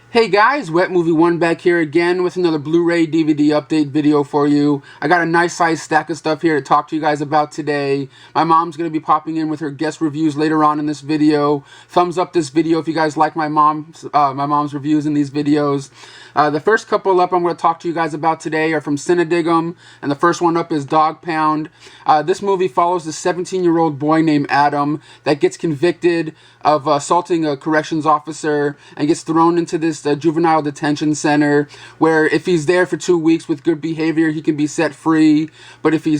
Hey guys, Wet Movie 1 back here again with another Blu-ray DVD update video for you. I got a nice sized stack of stuff here to talk to you guys about today. My mom's going to be popping in with her guest reviews later on in this video. Thumbs up this video if you guys like my mom's reviews in these videos. The first couple up I'm going to talk to you guys about today are from Cinedigum, and the first one up is Dog Pound. This movie follows a 17-year-old boy named Adam that gets convicted of assaulting a corrections officer and gets thrown into this juvenile detention center where if he's there for 2 weeks with good behavior, he can be set free. But if he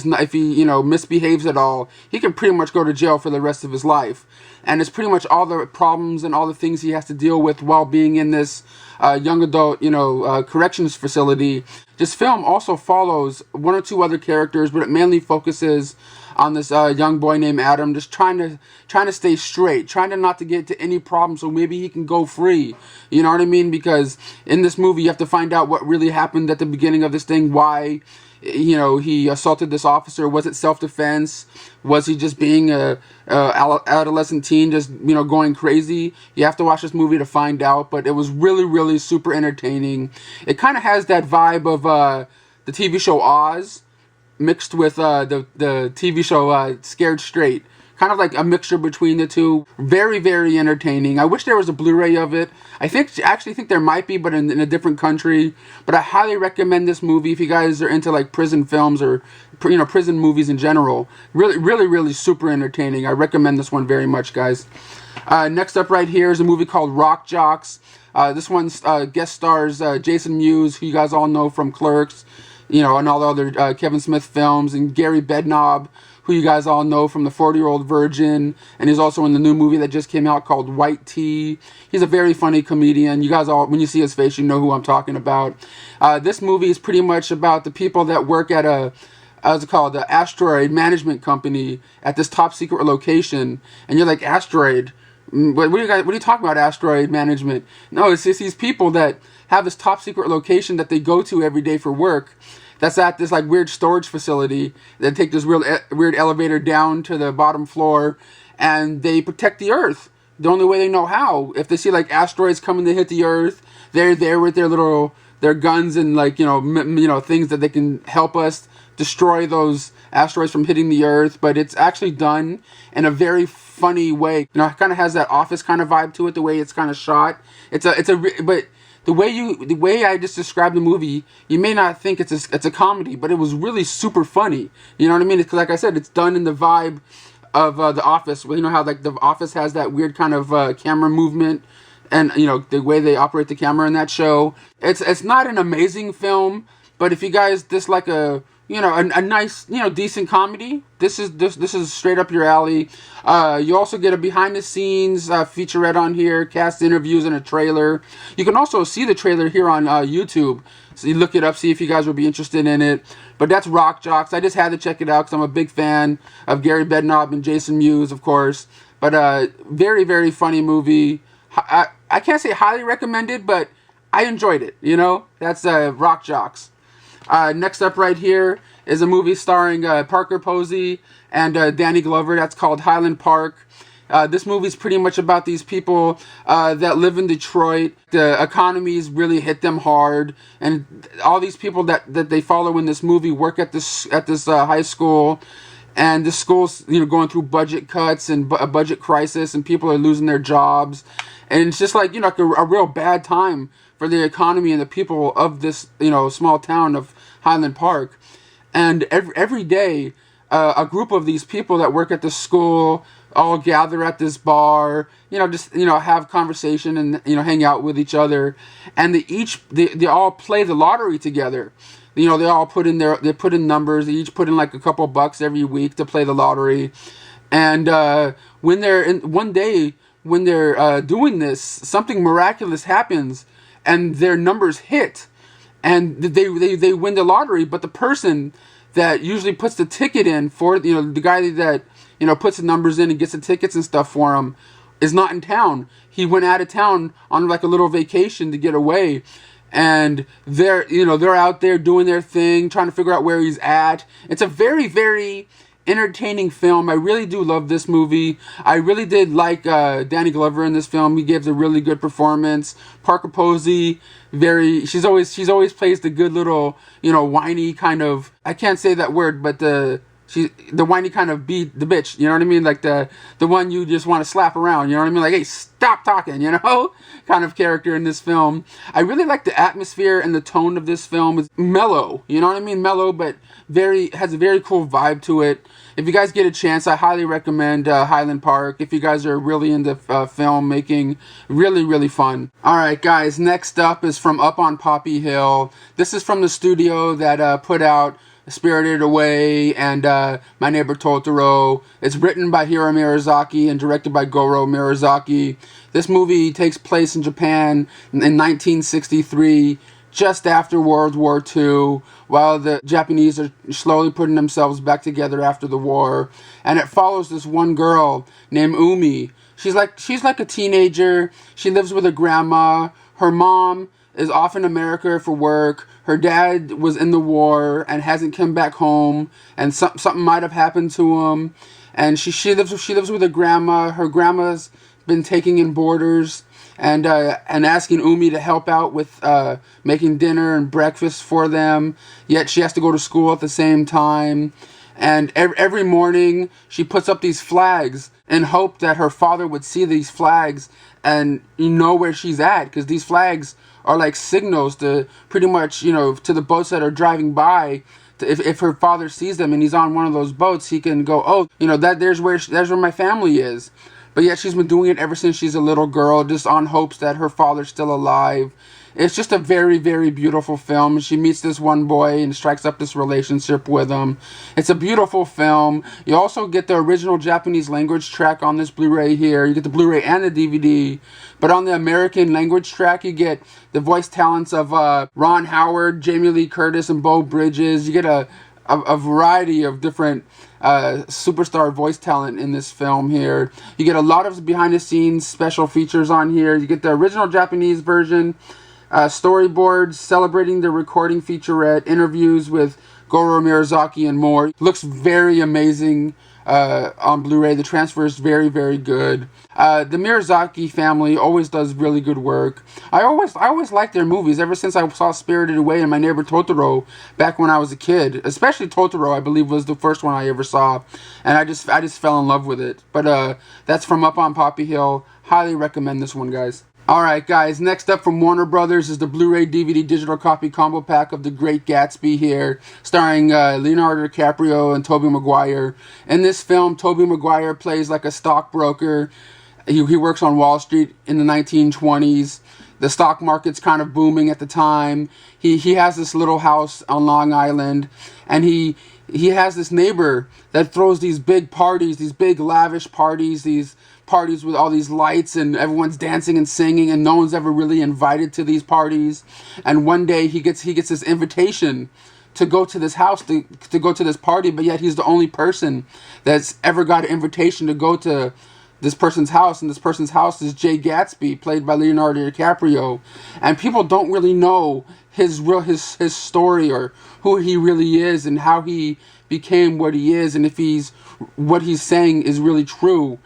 misbehaves at all, he can pretty much go to jail for the rest of his life. And it's pretty much all the problems and all the things he has to deal with while being in this young adult, corrections facility. This film also follows one or two other characters, but it mainly focuses on this young boy named Adam, just trying to stay straight, trying to not to get into any problems, so maybe he can go free. You know what I mean? Because in this movie, you have to find out what really happened at the beginning of this thing. Why, he assaulted this officer. Was it self-defense? Was he just being a adolescent teen, just going crazy? You have to watch this movie to find out. But it was really, really super entertaining. It kind of has that vibe of the TV show Oz, mixed with the TV show Scared Straight. Kind of like a mixture between the two. Very, very entertaining. I wish there was a Blu-ray of it. I actually think there might be, but in a different country. But I highly recommend this movie if you guys are into like prison films or prison movies in general. Really, really, really super entertaining. I recommend this one very much, guys. Next up right here is a movie called Rock Jocks. This one's guest stars Jason Mewes, who you guys all know from Clerks, and all the other Kevin Smith films, and Gary Bednob, who you guys all know from The 40-Year-Old Virgin, and he's also in the new movie that just came out called White Tea. He's a very funny comedian. You guys all, when you see his face, you know who I'm talking about. This movie is pretty much about the people that work at the asteroid management company at this top secret location, and you're like, asteroid? What are you talking about, asteroid management? No, it's just these people that have this top secret location that they go to every day for work. That's at this like weird storage facility. They take this weird elevator down to the bottom floor, and they protect the Earth the only way they know how. If they see like asteroids coming to hit the Earth, they're there with their guns and things that they can help us destroy those asteroids from hitting the Earth. But it's actually done in a very funny way. It kind of has that Office kind of vibe to it. The way it's kind of shot. But the way I just described the movie, you may not think it's a comedy, but it was really super funny. You know what I mean? It's, like I said, it's done in the vibe of The Office. Well, you know how like The Office has that weird kind of camera movement, and the way they operate the camera in that show. It's not an amazing film, but if you guys dislike a nice, decent comedy, this is straight up your alley. You also get a behind the scenes featurette on here, cast interviews, and a trailer. You can also see the trailer here on YouTube. So you look it up, see if you guys would be interested in it. But that's Rock Jocks. I just had to check it out because I'm a big fan of Gary Bednob and Jason Mewes, of course. But very, very funny movie. I can't say highly recommended, but I enjoyed it. That's Rock Jocks. Next up right here is a movie starring Parker Posey and Danny Glover. That's called Highland Park. This movie is pretty much about these people that live in Detroit. The economy's really hit them hard, and all these people that they follow in this movie work at this high school, and the school's going through budget cuts and a budget crisis, and people are losing their jobs, and it's just like a real bad time for the economy and the people of this small town of Highland Park. And every day a group of these people that work at the school all gather at this bar, have conversation and hang out with each other, and they all play the lottery together. They all put in numbers. They each put in like a couple bucks every week to play the lottery. And when they're doing this, something miraculous happens, and their numbers hit, and they win the lottery. But the person that usually puts the ticket in for the guy that puts the numbers in and gets the tickets and stuff for him is not in town. He went out of town on like a little vacation to get away, and they're out there doing their thing, trying to figure out where he's at. It's a very, very entertaining film. I really do love this movie. I really did like Danny Glover in this film. He gives a really good performance. Parker Posey, she's always plays the good little, whiny kind of, I can't say that word, but the whiny kind of the bitch, you know what I mean? Like the one you just want to slap around, you know what I mean? Like, hey, stop talking, kind of character in this film. I really like the atmosphere and the tone of this film. It's mellow, you know what I mean? Mellow, but has a very cool vibe to it. If you guys get a chance, I highly recommend Highland Park. If you guys are really into film making, really, really fun. Alright guys, next up is from Up on Poppy Hill. This is from the studio that put out Spirited Away and My Neighbor Totoro. It's written by Hiro Miyazaki and directed by Goro Miyazaki. This movie takes place in Japan in 1963, just after World War II, while the Japanese are slowly putting themselves back together after the war. And it follows this one girl named Umi. She's like a teenager. She lives with her grandma. Her mom is off in America for work. Her dad was in the war and hasn't come back home, and something might have happened to him. And she lives with her grandma. Her grandma's been taking in boarders and asking Umi to help out with making dinner and breakfast for them. Yet she has to go to school at the same time. And every morning she puts up these flags in hope that her father would see these flags and know where she's at, because these flags are like signals to pretty much, to the boats that are driving by. If her father sees them and he's on one of those boats, he can go, oh, there's where my family is. But yet she's been doing it ever since she's a little girl, just on hopes that her father's still alive. It's just a very, very beautiful film. She meets this one boy and strikes up this relationship with him. It's a beautiful film. You also get the original Japanese language track on this Blu-ray here. You get the Blu-ray and the DVD. But on the American language track, you get the voice talents of Ron Howard, Jamie Lee Curtis, and Beau Bridges. You get a variety of different superstar voice talent in this film here. You get a lot of behind-the-scenes special features on here. You get the original Japanese version, storyboards celebrating the recording featurette, interviews with Goro Miyazaki, and more. Looks very amazing on Blu-ray. The transfer is very, very good. The Miyazaki family always does really good work. I always liked their movies ever since I saw Spirited Away and My Neighbor Totoro back when I was a kid. Especially Totoro, I believe, was the first one I ever saw, and I just fell in love with it. But that's from Up on Poppy Hill. Highly recommend this one, guys. Alright guys, next up from Warner Brothers is the Blu-ray DVD digital copy combo pack of The Great Gatsby here, starring Leonardo DiCaprio and Tobey Maguire. In this film, Tobey Maguire plays like a stockbroker. He works on Wall Street in the 1920s. The stock market's kind of booming at the time. He has this little house on Long Island, and he has this neighbor that throws these big parties, these big lavish parties, these parties with all these lights and everyone's dancing and singing, and no one's ever really invited to these parties. And one day he gets this invitation to go to this house, to go to this party, but yet he's the only person that's ever got an invitation to go to this person's house, and this person's house is Jay Gatsby, played by Leonardo DiCaprio. And people don't really know his story, or who he really is, and how he became what he is, and if what he's saying is really true.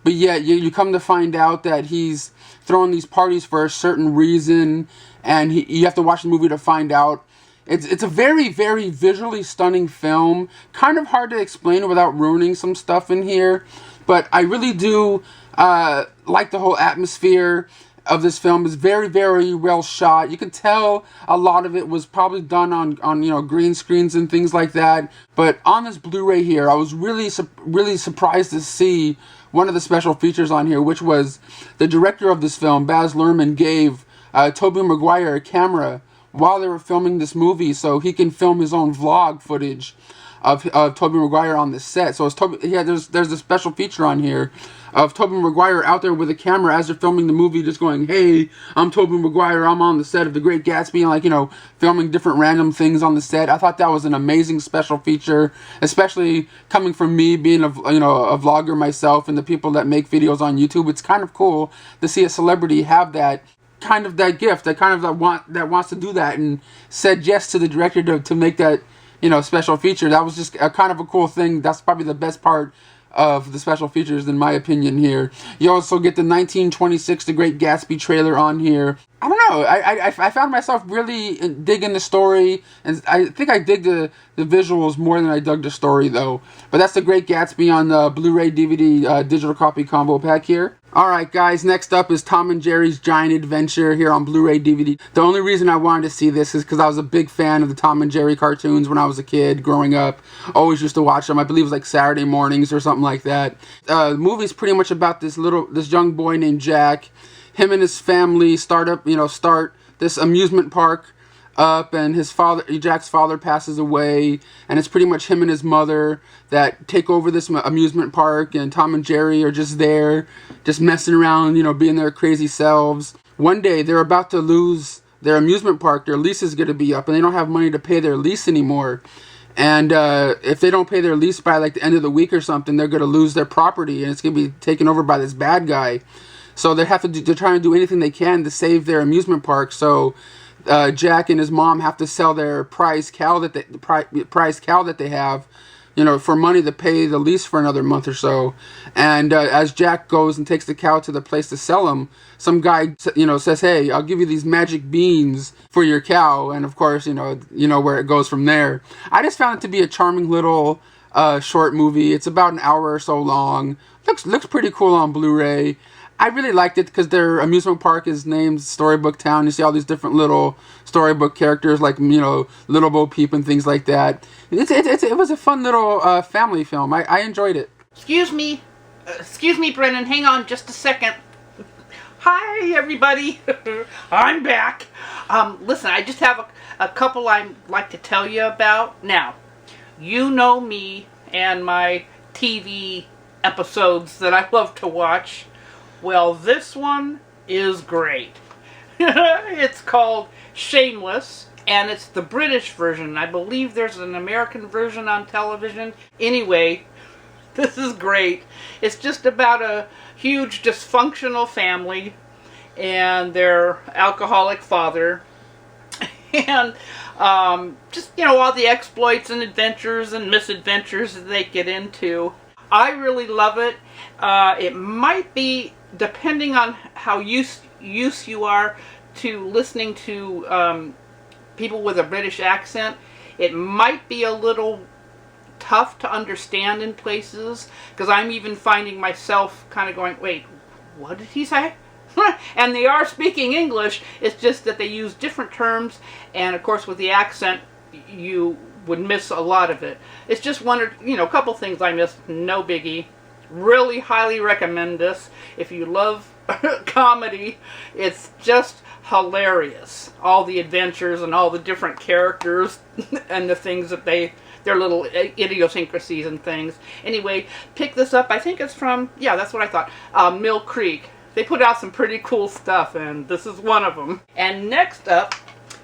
But yet you come to find out that he's throwing these parties for a certain reason, and you have to watch the movie to find out. It's a very, very visually stunning film. Kind of hard to explain without ruining some stuff in here. But I really do like the whole atmosphere of this film. It's very, very well shot. You can tell a lot of it was probably done on green screens and things like that. But on this Blu-ray here, I was really surprised to see one of the special features on here, which was the director of this film, Baz Luhrmann, gave Tobey Maguire a camera while they were filming this movie, so he can film his own vlog footage of Tobey Maguire on the set. So there's a special feature on here of Tobey Maguire out there with a camera as they're filming the movie, just going, "Hey, I'm Tobey Maguire. I'm on the set of The Great Gatsby," and filming different random things on the set. I thought that was an amazing special feature, especially coming from me being a vlogger myself, and the people that make videos on YouTube. It's kind of cool to see a celebrity have that gift, that wants to do that, and said yes to the director to make that special feature. That was just a kind of a cool thing. That's probably the best part of the special features, in my opinion. Here you also get the 1926 The Great Gatsby trailer on here. I don't know, I found myself really digging the story, and I think I dig the visuals more than I dug the story, though. But that's The Great Gatsby on the Blu-ray DVD digital copy combo pack here. Alright guys, next up is Tom and Jerry's Giant Adventure here on Blu-ray DVD. The only reason I wanted to see this is because I was a big fan of the Tom and Jerry cartoons when I was a kid growing up. Always used to watch them. I believe it was like Saturday mornings or something like that. The movie's pretty much about this young boy named Jack. Him and his family start this amusement park up, and Jack's father passes away, and it's pretty much him and his mother that take over this amusement park, and Tom and Jerry are just there, just messing around, being their crazy selves. One day, they're about to lose their amusement park. Their lease is going to be up, and they don't have money to pay their lease anymore. And if they don't pay their lease by like the end of the week or something, they're going to lose their property, and it's going to be taken over by this bad guy. So they're trying to do anything they can to save their amusement park. So Jack and his mom have to sell their prize cow that they have, for money to pay the lease for another month or so. And as Jack goes and takes the cow to the place to sell them, some guy says, "Hey, I'll give you these magic beans for your cow." And of course, where it goes from there. I just found it to be a charming little short movie. It's about an hour or so long. Looks pretty cool on Blu-ray. I really liked it because their amusement park is named Storybook Town. You see all these different little storybook characters like, Little Bo Peep and things like that. It was a fun little family film. I enjoyed it. Excuse me, Brennan. Hang on just a second. Hi, everybody. I'm back. Listen, I just have a couple I'd like to tell you about. Now, you know me and my TV episodes that I love to watch. Well, this one is great. It's called Shameless, and it's the British version. I believe there's an American version on television. Anyway, this is great. It's just about a huge dysfunctional family and their alcoholic father. And just, all the exploits and adventures and misadventures that they get into. I really love it. It might be, depending on how used you are to listening to people with a British accent, it might be a little tough to understand in places, because I'm even finding myself kind of going, wait, what did he say? And they are speaking English, it's just that they use different terms, and of course with the accent you would miss a lot of it. It's just one or a couple things I missed, no biggie. Really highly recommend this. If you love comedy, it's just hilarious. All the adventures and all the different characters and the things that their little idiosyncrasies and things. Anyway, pick this up. I think it's from, that's what I thought, Mill Creek. They put out some pretty cool stuff, and this is one of them. And next up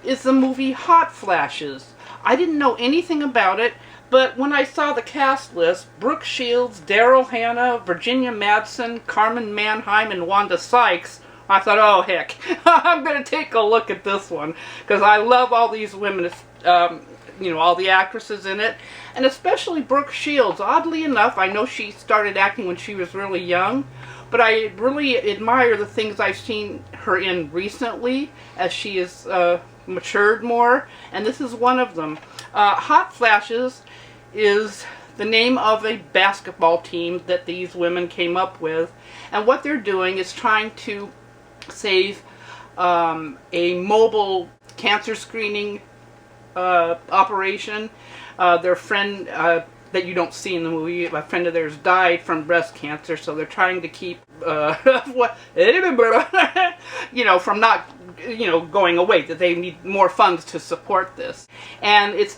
is the movie Hot Flashes. I didn't know anything about it, but when I saw the cast list, Brooke Shields, Daryl Hannah, Virginia Madsen, Carmen Mannheim, and Wanda Sykes, I thought, oh heck, I'm going to take a look at this one, because I love all these women, all the actresses in it, and especially Brooke Shields. Oddly enough, I know she started acting when she was really young, but I really admire the things I've seen her in recently, as she is matured more, and this is one of them. Hot Flashes is the name of a basketball team that these women came up with, and what they're doing is trying to save a mobile cancer screening operation. Their friend that you don't see in the movie, a friend of theirs died from breast cancer, so they're trying to keep from not going away, that they need more funds to support this. And it's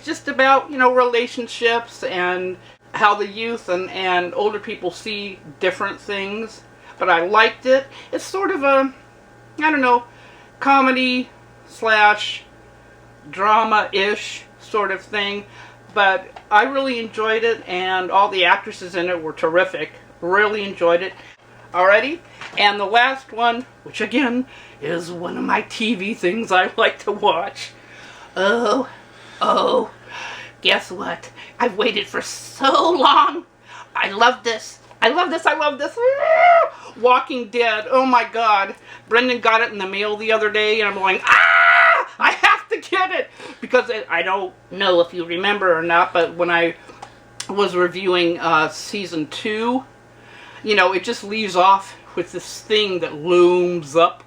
just about relationships and how the youth and older people see different things. But I liked it. It's sort of a comedy / drama-ish sort of thing, but I really enjoyed it, and all the actresses in it were terrific. Really enjoyed it. Alrighty, and the last one, which again is one of my TV things I like to watch. Oh, guess what? I've waited for so long. I love this. I love this. I love this. Walking Dead. Oh my God. Brendan got it in the mail the other day, and I'm going, I have to get it. Because I don't know if you remember or not, but when I was reviewing season 2, you know, it just leaves off with this thing that looms up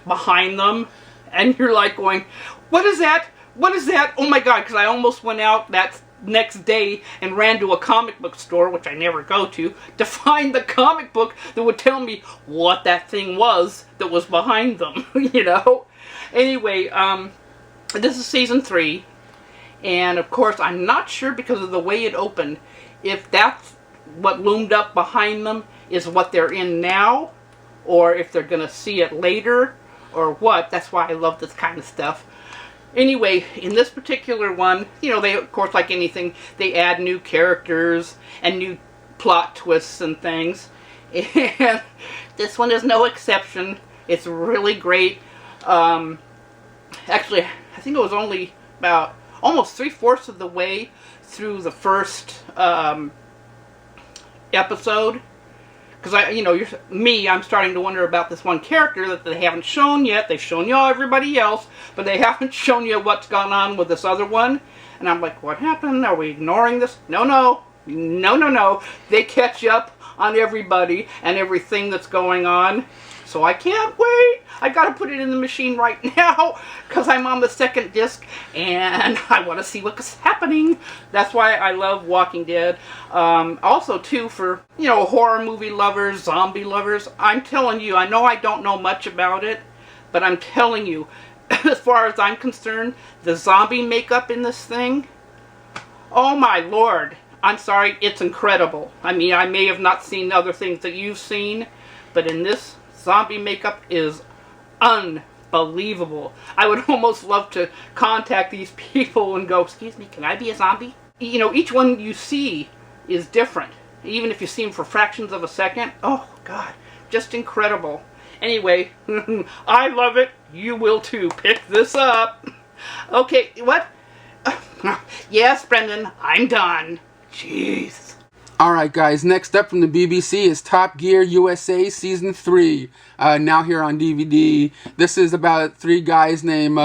behind them. And you're like going, what is that? What is that? Oh my God, because I almost went out that next day and ran to a comic book store, which I never go to find the comic book that would tell me what that thing was that was behind them, you know? Anyway, this is season 3, and of course I'm not sure, because of the way it opened, if that's what loomed up behind them is what they're in now, or if they're gonna see it later, or what. That's why I love this kind of stuff. Anyway, in this particular one, you know, they, of course, like anything, they add new characters and new plot twists and things. And this one is no exception. It's really great. Actually, I think it was only about almost 3/4 of the way through the first episode. Because I'm starting to wonder about this one character that they haven't shown yet. They've shown you everybody else, but they haven't shown you what's gone on with this other one. And I'm like, what happened? Are we ignoring this? No. They catch up on everybody and everything that's going on. So I can't wait. I gotta put it in the machine right now because I'm on the second disc and I want to see what's happening. That's why I love Walking Dead. Also, too, for, you know, horror movie lovers, zombie lovers, I'm telling you, I know I don't know much about it, but I'm telling you, as far as I'm concerned, the zombie makeup in this thing, oh my Lord, I'm sorry, it's incredible. I mean, I may have not seen other things that you've seen, but in this, zombie makeup is unbelievable. I would almost love to contact these people and go, excuse me, can I be a zombie? You know, each one you see is different. Even if you see them for fractions of a second. Oh, God. Just incredible. Anyway, I love it. You will too. Pick this up. Okay, what? Yes, Brendan, I'm done. Jeez. Alright guys, next up from the BBC is Top Gear USA Season 3, now here on DVD. This is about 3 guys named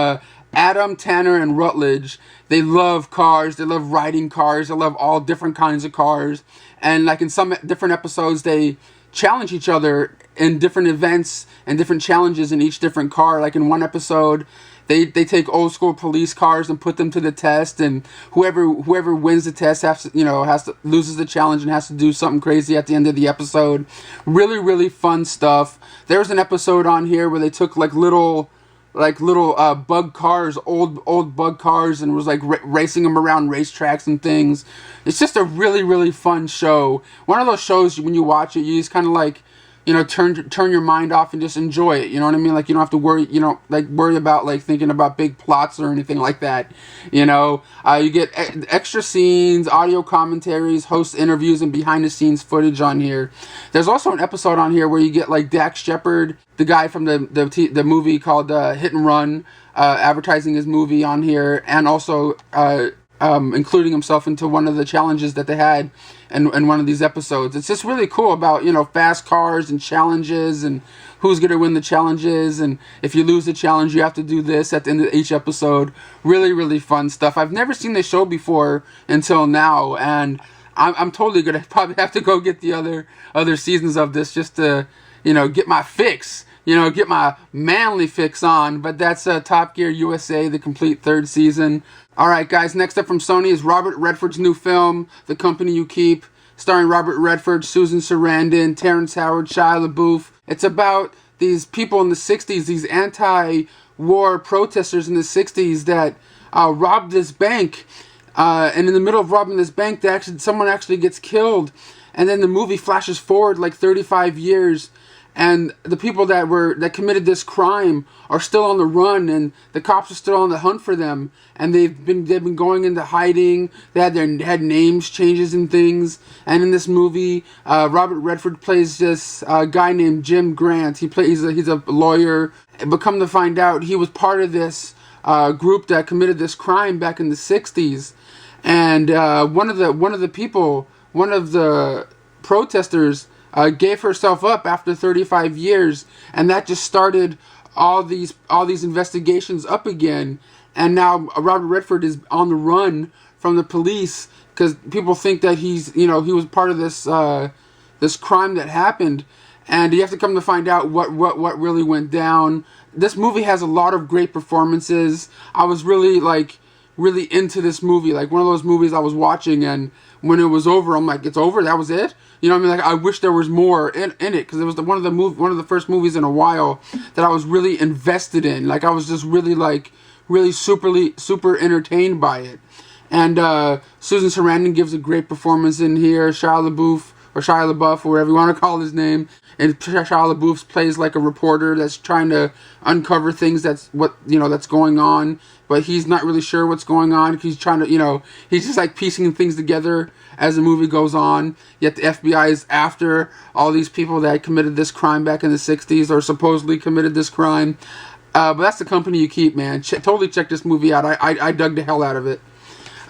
Adam, Tanner, and Rutledge. They love cars, they love riding cars, they love all different kinds of cars. And like in some different episodes, they challenge each other in different events and different challenges in each different car. Like in one episode, they take old school police cars and put them to the test, and whoever wins the test loses the challenge and has to do something crazy at the end of the episode. Really fun stuff. There's an episode on here where they took little bug cars, old bug cars, and was like racing them around racetracks and things. It's just a really fun show. One of those shows when you watch it, you just kind of like, you know, turn your mind off and just enjoy it. You know what I mean? Like, you don't have to worry, worry about like thinking about big plots or anything like that. You know, you get extra scenes, audio commentaries, host interviews, and behind the scenes footage on here. There's also an episode on here where you get like Dax Shepard, the guy from the movie called Hit and Run, advertising his movie on here, and also including himself into one of the challenges that they had in one of these episodes. It's just really cool about, you know, fast cars and challenges and who's going to win the challenges, and if you lose the challenge you have to do this at the end of each episode. Really fun stuff. I've never seen this show before until now, and I'm totally going to probably have to go get the other seasons of this just to, you know, get my fix. You know, get my manly fix on. But that's Top Gear USA, the complete 3rd season. Alright guys, next up from Sony is Robert Redford's new film, The Company You Keep, starring Robert Redford, Susan Sarandon, Terrence Howard, Shia LaBeouf. It's about these people in the 60s, these anti-war protesters in the 60s that robbed this bank. And in the middle of robbing this bank, someone actually gets killed. And then the movie flashes forward like 35 years. And the people that committed this crime are still on the run, and the cops are still on the hunt for them. And they've been going into hiding. They had names changes and things. And in this movie, Robert Redford plays this guy named Jim Grant. He's a lawyer. But come to find out, he was part of this group that committed this crime back in the 60s. And one of the protesters gave herself up after 35 years, and that just started all these investigations up again. And now Robert Redford is on the run from the police because people think that he was part of this this crime that happened, and you have to come to find out what really went down. This movie has a lot of great performances. I was really into this movie, like one of those movies I was watching, and when it was over, I'm like, it's over? That was it? You know what I mean? Like, I wish there was more in it, because it was one of the first movies in a while that I was really invested in. Like, I was just really super entertained by it. And Susan Sarandon gives a great performance in here. Shia LaBeouf, or whatever you want to call his name. And Shia LaBeouf plays like a reporter that's trying to uncover things that's going on, but he's not really sure what's going on. He's trying to, he's just like piecing things together as the movie goes on. Yet the FBI is after all these people that committed this crime back in the 60s, or supposedly committed this crime. But that's the company you keep, man. Totally check this movie out. I dug the hell out of it.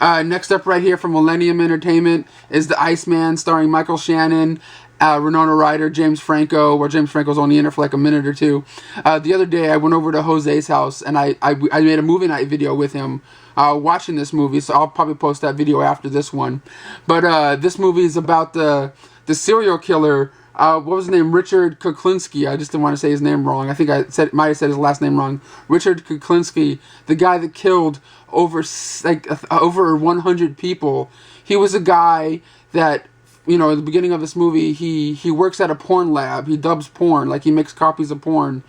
Next up right here from Millennium Entertainment is The Iceman, starring Michael Shannon, Winona Ryder, James Franco, where James Franco's only in it for like a minute or two. The other day I went over to Jose's house, and I made a movie night video with him watching this movie, so I'll probably post that video after this one. But this movie is about the serial killer, what was his name? Richard Kuklinski. I just didn't want to say his name wrong. I think might have said his last name wrong. Richard Kuklinski, the guy that killed over 100 people. He was a guy that, at the beginning of this movie, he works at a porn lab. He dubs porn, like he makes copies of porn.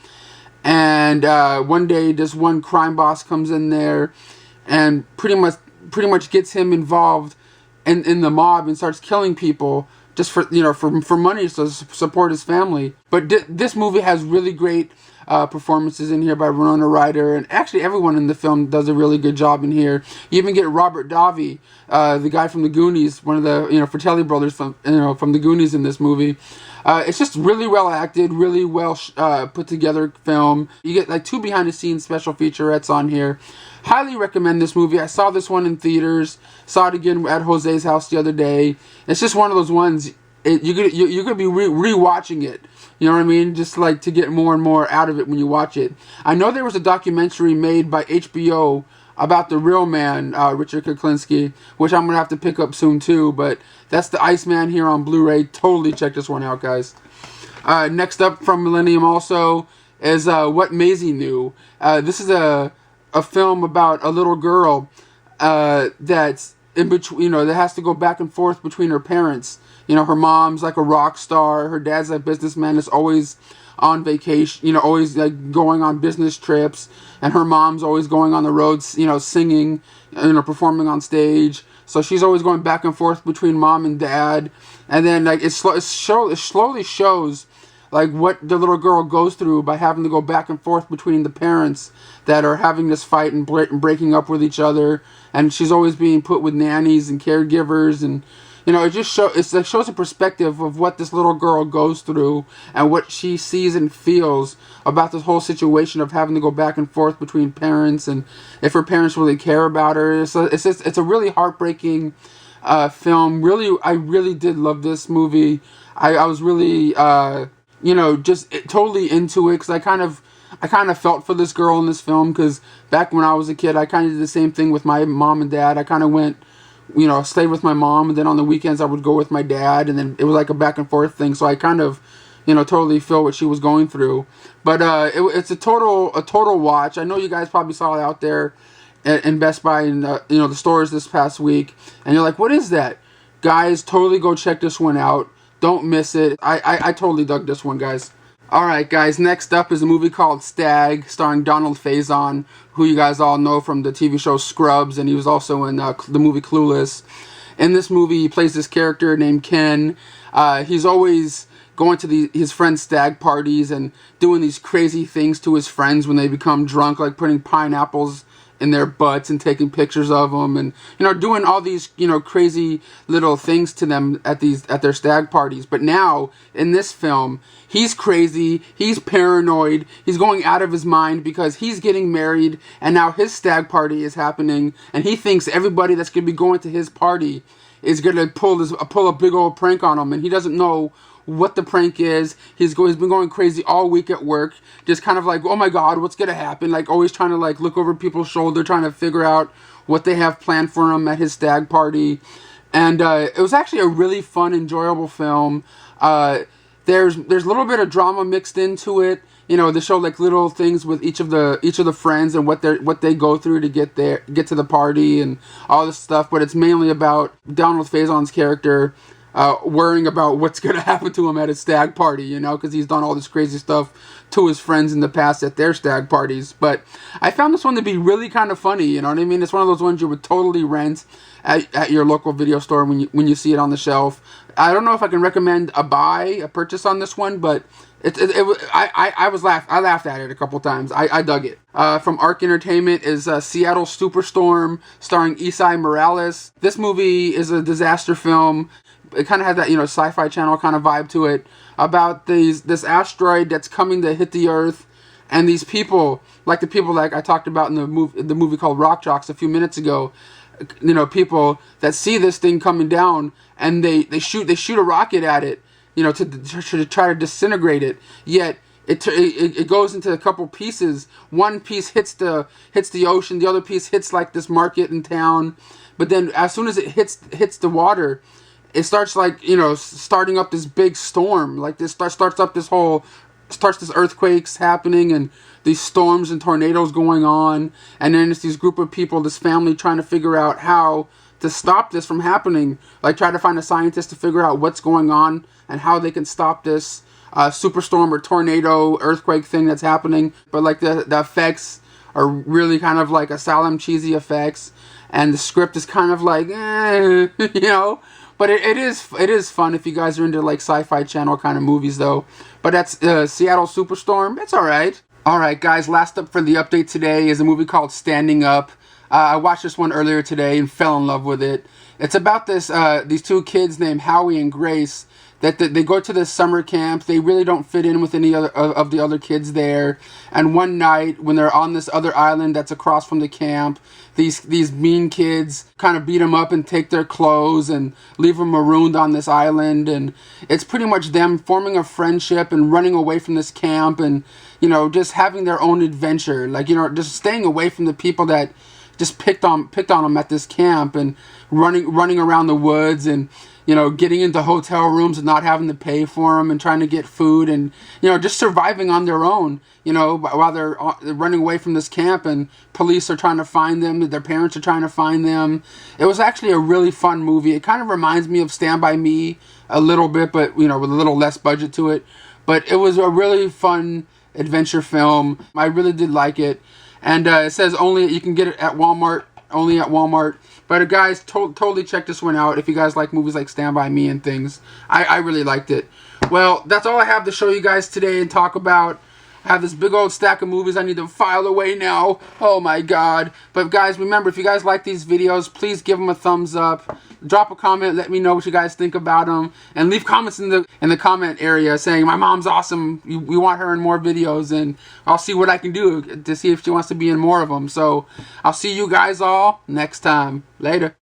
And one day, this one crime boss comes in there and pretty much gets him involved in the mob and starts killing people just for money to support his family. But this movie has really great performances in here by Winona Ryder, and actually everyone in the film does a really good job in here. You even get Robert Davi, the guy from the Goonies, one of the Fratelli brothers from the Goonies in this movie. It's just really well acted, really well put together film. You get like 2 behind the scenes special featurettes on here. Highly recommend this movie. I saw this one in theaters. Saw it again at Jose's house the other day. It's just one of those ones. You're gonna be rewatching it. You know what I mean? Just like to get more and more out of it when you watch it. I know there was a documentary made by HBO about the real man, Richard Kuklinski, which I'm gonna have to pick up soon too. But that's The Iceman here on Blu-ray. Totally check this one out, guys. Next up from Millennium also is What Maisie Knew. This is a film about a little girl that's in between, that has to go back and forth between her parents. Her mom's like a rock star, her dad's a businessman that's always on vacation, always like going on business trips, and her mom's always going on the roads, singing, performing on stage. So she's always going back and forth between mom and dad, and then like it slowly shows like what the little girl goes through by having to go back and forth between the parents that are having this fight and breaking up with each other, and she's always being put with nannies and caregivers, and it just shows a perspective of what this little girl goes through and what she sees and feels about this whole situation of having to go back and forth between parents, and if her parents really care about her. So it's a really heartbreaking film. I really did love this movie. I was really just totally into it, because I kind of felt for this girl in this film, because back when I was a kid, I kind of did the same thing with my mom and dad. I kind of went, stayed with my mom, and then on the weekends I would go with my dad, and then it was like a back and forth thing. So I kind of, totally feel what she was going through. But it's a total watch. I know you guys probably saw it out there in Best Buy and the stores this past week, and you're like, what is that? Guys, totally go check this one out. Don't miss it. I totally dug this one, guys. Alright, guys, next up is a movie called Stag, starring Donald Faison, who you guys all know from the TV show Scrubs, and he was also in the movie Clueless. In this movie, he plays this character named Ken. He's always going to his friends' stag parties and doing these crazy things to his friends when they become drunk, like putting pineapples their butts and taking pictures of them, and doing all these crazy little things to them at their stag parties. But now in this film, he's crazy, he's paranoid, he's going out of his mind because he's getting married, and now his stag party is happening, and he thinks everybody that's going to be going to his party is going to pull a big old prank on him, and he doesn't know what the prank is. He's been going crazy all week at work, just kind of like, oh my god, what's gonna happen, like always trying to like look over people's shoulder, trying to figure out what they have planned for him at his stag party. And it was actually a really fun, enjoyable film. There's a little bit of drama mixed into it. They show like little things with each of the friends and what they go through to get to the party and all this stuff. But it's mainly about Donald Faison's character worrying about what's going to happen to him at his stag party, because he's done all this crazy stuff to his friends in the past at their stag parties. But I found this one to be really kind of funny, you know what I mean? It's one of those ones you would totally rent at your local video store when you see it on the shelf. I don't know if I can recommend a purchase on this one, but I laughed at it a couple times. I dug it. From Arc Entertainment is Seattle Superstorm, starring Isai Morales. This movie is a disaster film. It kind of has that, Sci-Fi Channel kind of vibe to it, about this asteroid that's coming to hit the Earth, and these people, like the people like I talked about in the movie called Jocks a few minutes ago, people that see this thing coming down, and they shoot a rocket at it, to try to disintegrate it. Yet it goes into a couple pieces. One piece hits the ocean, the other piece hits like this market in town, but then as soon as it hits the water, it starts like, starting up this big storm. Like this starts this earthquakes happening and these storms and tornadoes going on. And then it's these group of people, this family trying to figure out how to stop this from happening. Like try to find a scientist to figure out what's going on and how they can stop this superstorm or tornado earthquake thing that's happening. But like the effects are really kind of like asylum cheesy effects. And the script is kind of like, But it is fun if you guys are into like Sci-Fi Channel kind of movies though. But that's Seattle Superstorm. It's alright. Alright guys, last up for the update today is a movie called Standing Up. I watched this one earlier today and fell in love with it. It's about these two kids named Howie and Grace that they go to this summer camp. They really don't fit in with any other of the other kids there. And one night when they're on this other island that's across from the camp, these mean kids kind of beat them up and take their clothes and leave them marooned on this island. And it's pretty much them forming a friendship and running away from this camp and, just having their own adventure. Like, just staying away from the people that just picked on them at this camp and running around the woods and, getting into hotel rooms and not having to pay for them and trying to get food and, just surviving on their own, while they're running away from this camp and police are trying to find them, their parents are trying to find them. It was actually a really fun movie. It kind of reminds me of Stand By Me a little bit, but, with a little less budget to it. But it was a really fun adventure film. I really did like it. And it says you can get it at Walmart, only at Walmart. But guys, totally check this one out if you guys like movies like Stand By Me and things. I really liked it. Well, that's all I have to show you guys today and talk about. I have this big old stack of movies I need to file away now. Oh my god. But guys, remember, if you guys like these videos, please give them a thumbs up. Drop a comment, let me know what you guys think about them. And leave comments in the comment area saying, my mom's awesome, we want her in more videos. And I'll see what I can do to see if she wants to be in more of them. So, I'll see you guys all next time. Later.